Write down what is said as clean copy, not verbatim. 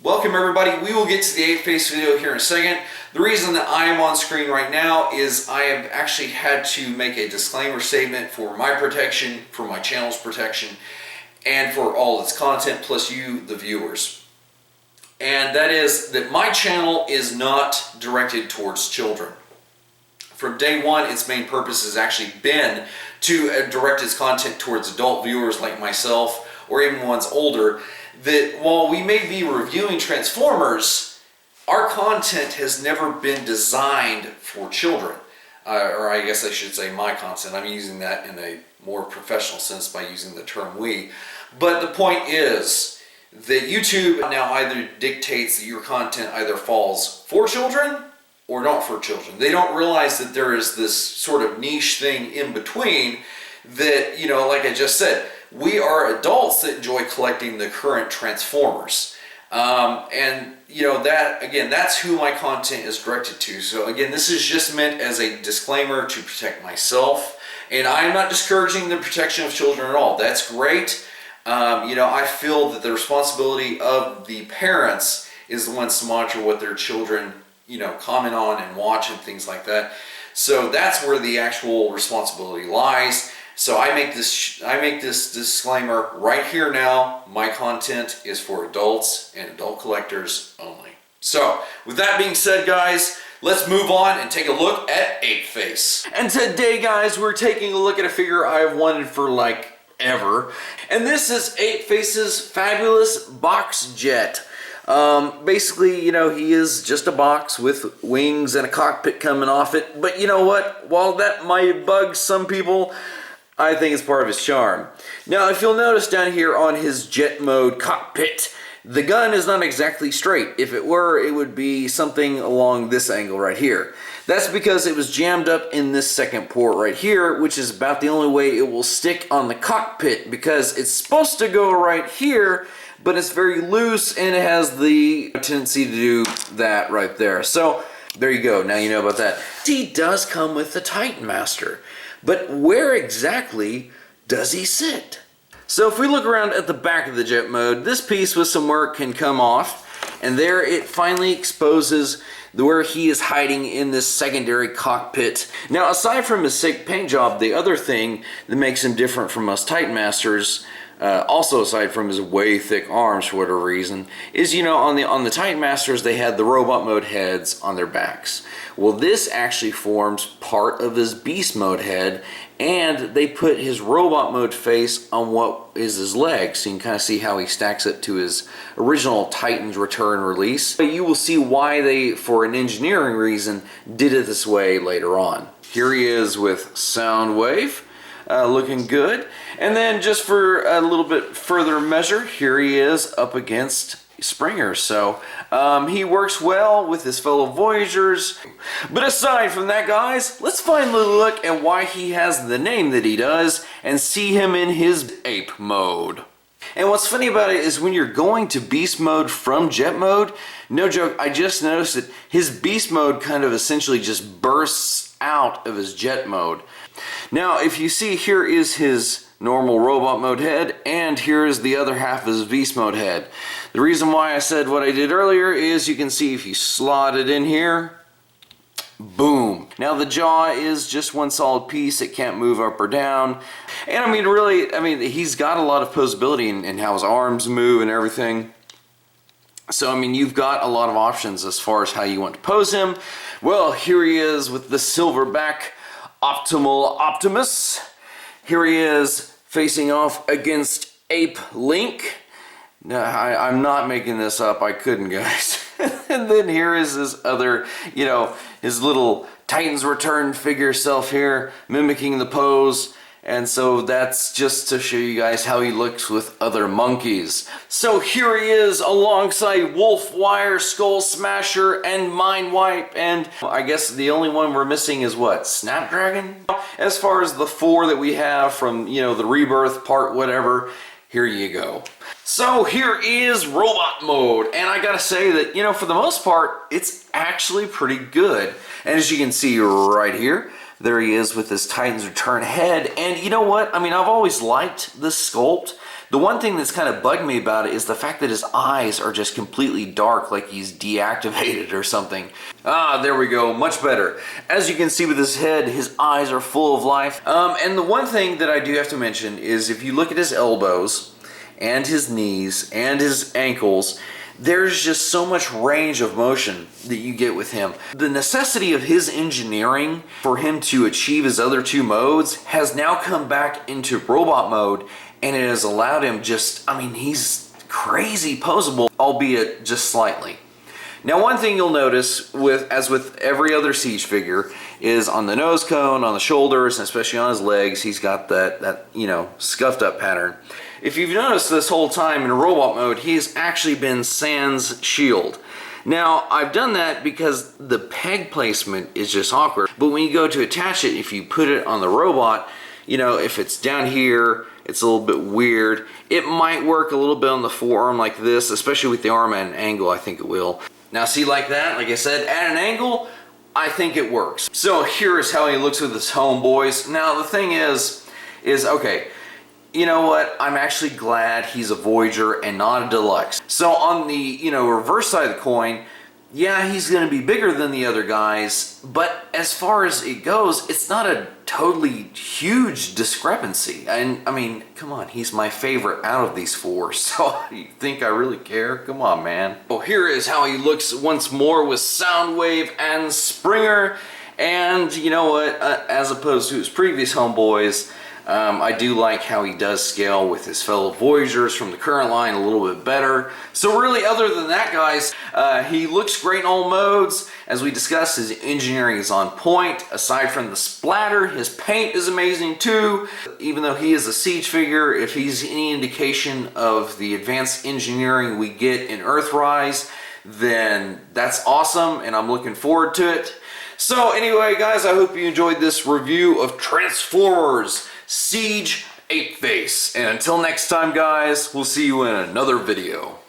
Welcome everybody. We will get to the Apeface video here in a second. The reason that I am on screen right now is I have actually had to make a disclaimer statement for my protection, for my channel's protection, and for all its content, plus you, the viewers. And that is that my channel is not directed towards children. From day one, its main purpose has actually been to direct its content towards adult viewers like myself, or even ones older, that while we may be reviewing Transformers, our content has never been designed for children. Or I guess I should say my content. I'm using that in a more professional sense by using the term we. But the point is that YouTube now either dictates that your content either falls for children or not for children. They don't realize that there is this sort of niche thing in between that, you know, like I just said, we are adults that enjoy collecting the current Transformers. And, you know, that, again, that's who my content is directed to. So, again, this is just meant as a disclaimer to protect myself. And I'm not discouraging the protection of children at all. That's great. You know, I feel that the responsibility of the parents is the ones to monitor what their children, you know, comment on and watch and things like that. So that's where the actual responsibility lies. So I make this disclaimer right here now. My content is for adults and adult collectors only. So with that being said, guys, let's move on and take a look at Apeface. And today, guys, we're taking a look at a figure I've wanted for like ever. And this is Apeface's fabulous box jet. Basically, you know, he is just a box with wings and a cockpit coming off it. But you know what? While that might bug some people, I think it's part of his charm. Now, if you'll notice down here on his jet mode cockpit, the gun is not exactly straight. If it were, it would be something along this angle right here. That's because it was jammed up in this second port right here, which is about the only way it will stick on the cockpit, because it's supposed to go right here, but it's very loose and it has the tendency to do that right there. So there you go. Now you know about that. He does come with the Titan Master. But where exactly does he sit? So if we look around at the back of the jet mode, this piece with some work can come off, and there it finally exposes where he is hiding in this secondary cockpit. Now, aside from his sick paint job, the other thing that makes him different from us Titan Masters, also aside from his way thick arms for whatever reason, is, you know, on the Titan Masters they had the robot mode heads on their backs. Well, this actually forms part of his beast mode head, and they put his robot mode face on what is his legs, so you can kind of see how he stacks up to his original Titans Return release. But you will see why they, for an engineering reason, did it this way later on. Here he is with Soundwave. Looking good. And then just for a little bit further measure, here he is up against Springer. So he works well with his fellow Voyagers. But aside from that, guys, let's find a little look at why he has the name that he does and see him in his Ape Mode. And what's funny about it is when you're going to beast mode from jet mode, no joke, I just noticed that his beast mode kind of essentially just bursts out of his jet mode. Now, if you see, here is his normal robot mode head, and here is the other half of his beast mode head. The reason why I said what I did earlier is you can see if you slot it in here, boom. Now the jaw is just one solid piece. It can't move up or down. And I mean, really, I mean, he's got a lot of posability in how his arms move and everything. So, I mean, you've got a lot of options as far as how you want to pose him. Well, here he is with the silverback Optimal Optimus. Here he is facing off against Ape Link. Now, I'm not making this up. I couldn't, guys. And then here is his other, you know, his little Titans Return figure self here, mimicking the pose. And so that's just to show you guys how he looks with other monkeys. So here he is alongside Wolfwire, Skull Smasher, and Mind Wipe. And I guess the only one we're missing is what? Snapdragon? As far as the four that we have from, you know, the Rebirth part, whatever, here you go. So here is robot mode. And I gotta say that, you know, for the most part, it's actually pretty good. And as you can see right here, there he is with his Titans Return head. And you know what? I mean, I've always liked this sculpt The one thing that's kind of bugged me about it is the fact that his eyes are just completely dark, like he's deactivated or something. Ah, there we go, much better. As you can see with his head, his eyes are full of life. And the one thing that I do have to mention is if you look at his elbows and his knees and his ankles, there's just so much range of motion that you get with him. The necessity of his engineering for him to achieve his other two modes has now come back into robot mode, and it has allowed him he's crazy posable, albeit just slightly. Now, one thing you'll notice, as with every other Siege figure, is on the nose cone, on the shoulders, and especially on his legs, he's got that scuffed up pattern. If you've noticed this whole time in robot mode, he's actually been sans shield. Now, I've done that because the peg placement is just awkward, but when you go to attach it, if you put it on the robot, if it's down here, it's a little bit weird. It might work a little bit on the forearm like this, especially with the arm at an angle, I think it will. Now see, like that, like I said, at an angle, I think it works. So here is how he looks with his homeboys. Now the thing is okay, you know what? I'm actually glad he's a Voyager and not a Deluxe. So on the, reverse side of the coin, yeah, he's going to be bigger than the other guys, but as far as it goes, it's not a totally huge discrepancy. And I mean, come on, he's my favorite out of these four, so you think I really care? Come on, man. Well, here is how he looks once more with Soundwave and Springer. And you know what? As opposed to his previous homeboys, I do like how he does scale with his fellow Voyagers from the current line a little bit better. So really, other than that, guys, he looks great in all modes. As we discussed, his engineering is on point. Aside from the splatter, his paint is amazing too. Even though he is a Siege figure, if he's any indication of the advanced engineering we get in Earthrise, then that's awesome, and I'm looking forward to it. So anyway, guys, I hope you enjoyed this review of Transformers Siege Apeface. And until next time, guys, we'll see you in another video.